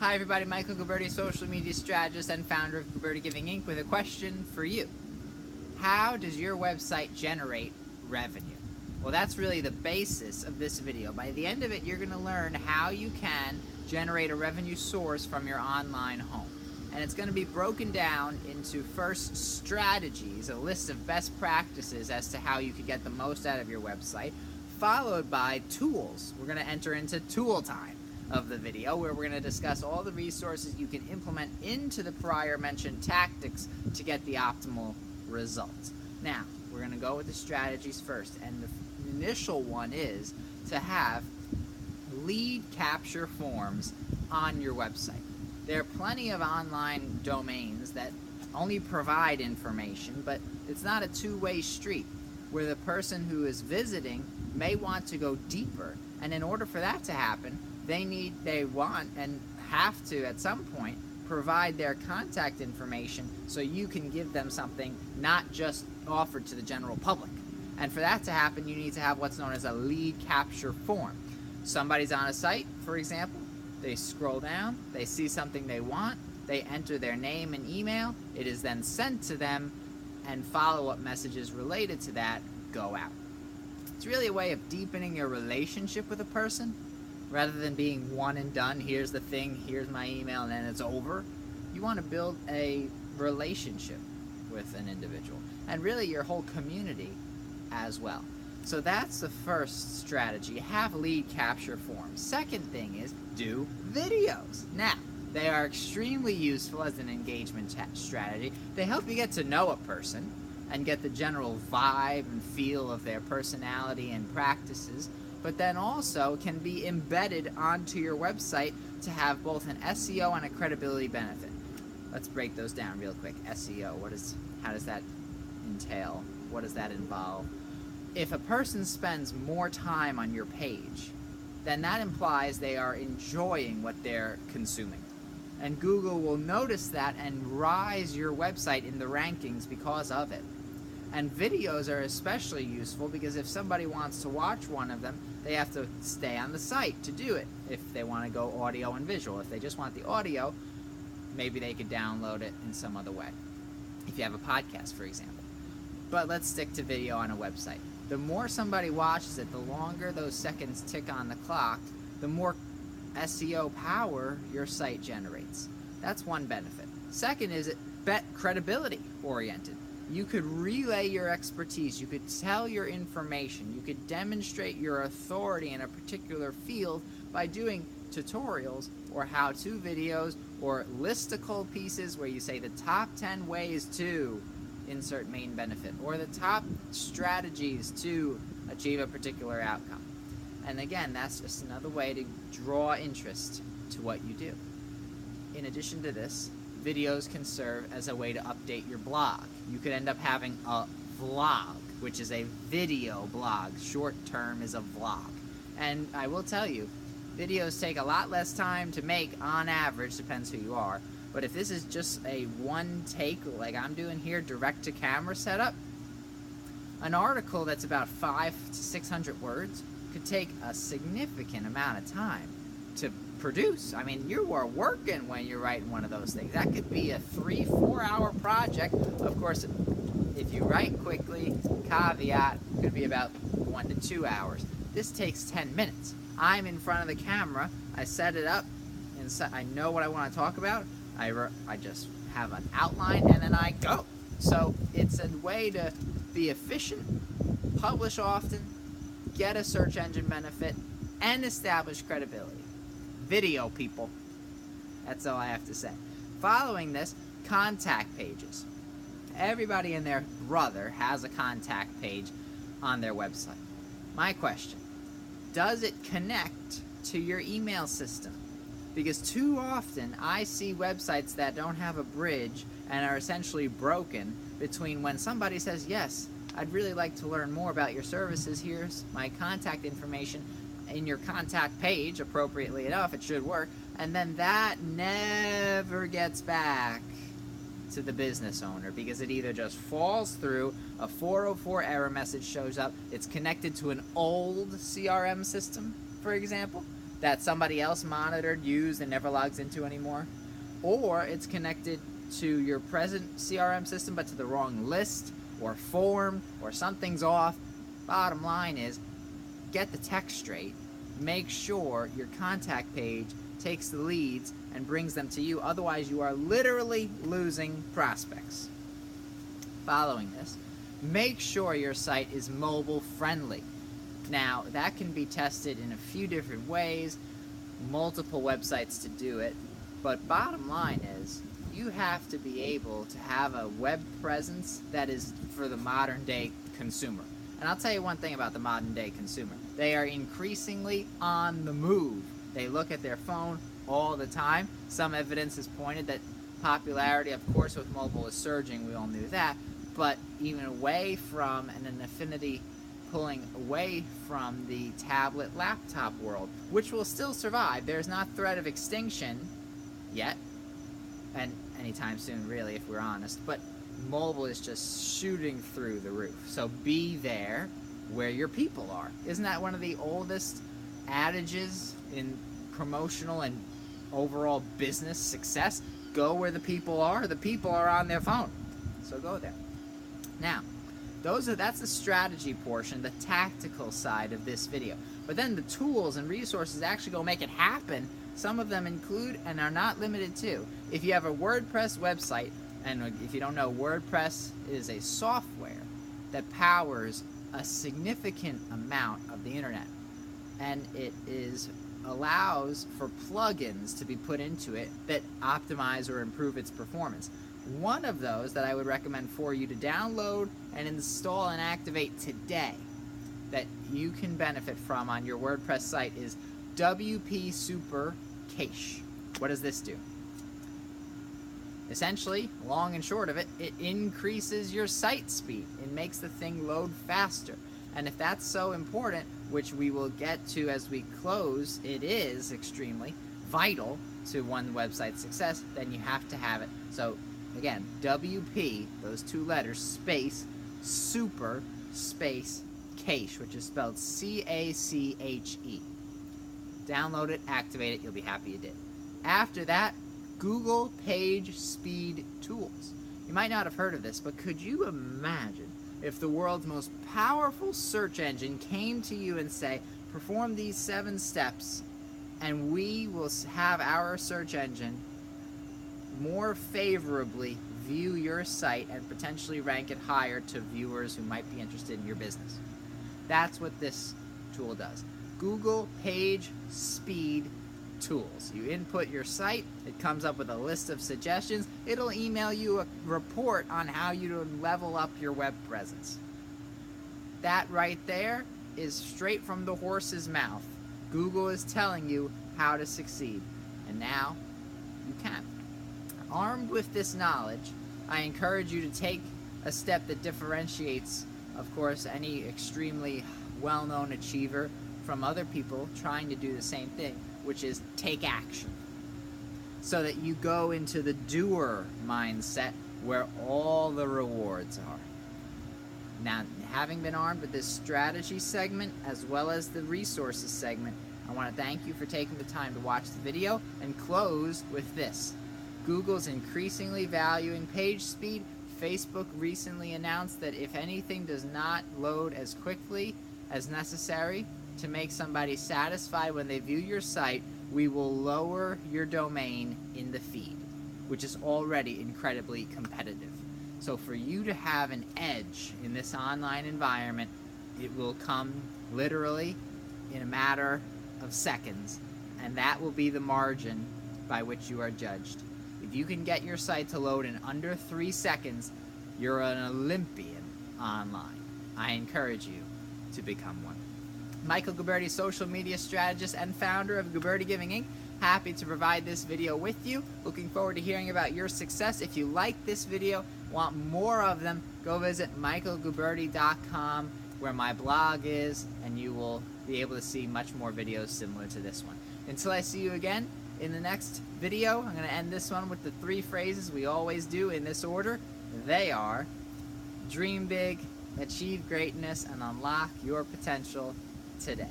Hi everybody, Michael Gilberti, social media strategist and founder of Gilberti Giving Inc. with a question for you. How does your website generate revenue? Well, that's really the basis of this video. By the end of it, you're going to learn how you can generate a revenue source from your online home. And it's going to be broken down into first strategies, a list of best practices as to how you could get the most out of your website, followed by tools. We're going to enter into tool time of the video, where we're going to discuss all the resources you can implement into the prior mentioned tactics to get the optimal results. Now, we're going to go with the strategies first, and the initial one is to have lead capture forms on your website. There are plenty of online domains that only provide information, but it's not a two-way street, where the person who is visiting may want to go deeper, and in order for that to happen, they want and have to at some point provide their contact information so you can give them something not just offered to the general public. And for that to happen, you need to have what's known as a lead capture form. Somebody's on a site, for example, they scroll down, they see something they want, they enter their name and email, it is then sent to them, and follow-up messages related to that go out. It's really a way of deepening your relationship with a person. Rather than being one and done, here's the thing, here's my email, and then it's over. You want to build a relationship with an individual, and really your whole community as well. So that's the first strategy, have lead capture forms. Second thing is do videos. Now, they are extremely useful as an engagement strategy. They help you get to know a person and get the general vibe and feel of their personality and practices, but then also can be embedded onto your website to have both an SEO and a credibility benefit. Let's break those down real quick. SEO, how does that entail? What does that involve? If a person spends more time on your page, then that implies they are enjoying what they're consuming. And Google will notice that and rise your website in the rankings because of it. And videos are especially useful because if somebody wants to watch one of them, they have to stay on the site to do it if they want to go audio and visual. If they just want the audio, maybe they could download it in some other way, if you have a podcast, for example. But let's stick to video on a website. The more somebody watches it, the longer those seconds tick on the clock, the more SEO power your site generates. That's one benefit. Second is it credibility oriented. You could relay your expertise, you could tell your information, you could demonstrate your authority in a particular field by doing tutorials or how-to videos or listicle pieces where you say the top 10 ways to insert main benefit or the top strategies to achieve a particular outcome. And again, that's just another way to draw interest to what you do. In addition to this, videos can serve as a way to update your blog. You could end up having a vlog, which is a video blog. Short term is a vlog. And I will tell you, videos take a lot less time to make on average, depends who you are. But if this is just a one take, like I'm doing here, direct to camera setup, an article that's about 500 to 600 words could take a significant amount of time to produce. I mean, you are working when you're writing one of those things. That could be a 3-4 hour project. Of course, if you write quickly, caveat, it could be about 1 to 2 hours. This takes 10 minutes. I'm in front of the camera, I set it up, and I know what I want to talk about. I just have an outline and then I go. So it's a way to be efficient, publish often, get a search engine benefit, and establish credibility. Video, people. That's all I have to say. Following this, contact pages. Everybody and their brother has a contact page on their website. My question, does it connect to your email system? Because too often I see websites that don't have a bridge and are essentially broken between when somebody says, yes, I'd really like to learn more about your services, here's my contact information, in your contact page, appropriately enough, it should work, and then that never gets back to the business owner because it either just falls through, a 404 error message shows up, it's connected to an old CRM system, for example, that somebody else monitored, used, and never logs into anymore, or it's connected to your present CRM system but to the wrong list or form, or something's off. Bottom line is, get the tech straight. Make sure your contact page takes the leads and brings them to you. Otherwise, you are literally losing prospects. Following this, make sure your site is mobile friendly. Now, that can be tested in a few different ways, multiple websites to do it, but bottom line is, you have to be able to have a web presence that is for the modern day consumer. And I'll tell you one thing about the modern day consumer. They are increasingly on the move. They look at their phone all the time. Some evidence has pointed that popularity, of course, with mobile is surging. We all knew that. But even away from, and an affinity pulling away from the tablet laptop world, which will still survive. There's not threat of extinction yet, and anytime soon, really, if we're honest. But mobile is just shooting through the roof. So be there where your people are. Isn't that one of the oldest adages in promotional and overall business success? Go where the people are. The people are on their phone. So go there. Now, that's the strategy portion, the tactical side of this video. But then the tools and resources actually go make it happen. Some of them include and are not limited to. If you have a WordPress website, and if you don't know, WordPress is a software that powers a significant amount of the internet. And it allows for plugins to be put into it that optimize or improve its performance. One of those that I would recommend for you to download and install and activate today that you can benefit from on your WordPress site is WP Super Cache. What does this do? Essentially, long and short of it, it increases your site speed. It makes the thing load faster. And if that's so important, which we will get to as we close, it is extremely vital to one website's success, then you have to have it. So again, WP, those two letters, space, super, space, cache, which is spelled C-A-C-H-E. Download it, activate it, you'll be happy you did. After that, Google PageSpeed tools. You might not have heard of this, but could you imagine if the world's most powerful search engine came to you and say, perform these 7 steps, and we will have our search engine more favorably view your site and potentially rank it higher to viewers who might be interested in your business. That's what this tool does. Google PageSpeed tools. You input your site, it comes up with a list of suggestions. It'll email you a report on how you level up your web presence. That right there is straight from the horse's mouth. Google is telling you how to succeed, and now you can. Armed with this knowledge, I encourage you to take a step that differentiates, of course, any extremely well-known achiever from other people trying to do the same thing, which is take action. So that you go into the doer mindset where all the rewards are. Now, having been armed with this strategy segment as well as the resources segment, I want to thank you for taking the time to watch the video and close with this. Google's increasingly valuing page speed. Facebook recently announced that if anything does not load as quickly as necessary to make somebody satisfied when they view your site, we will lower your domain in the feed, which is already incredibly competitive. So for you to have an edge in this online environment, it will come literally in a matter of seconds, and that will be the margin by which you are judged. If you can get your site to load in under 3 seconds, you're an Olympian online. I encourage you to become one. Michael Guberti, social media strategist and founder of Guberti Giving Inc. Happy to provide this video with you. Looking forward to hearing about your success. If you like this video, want more of them, go visit michaelguberti.com where my blog is, and you will be able to see much more videos similar to this one. Until I see you again in the next video, I'm going to end this one with the 3 phrases we always do in this order. They are: dream big, achieve greatness, and unlock your potential today.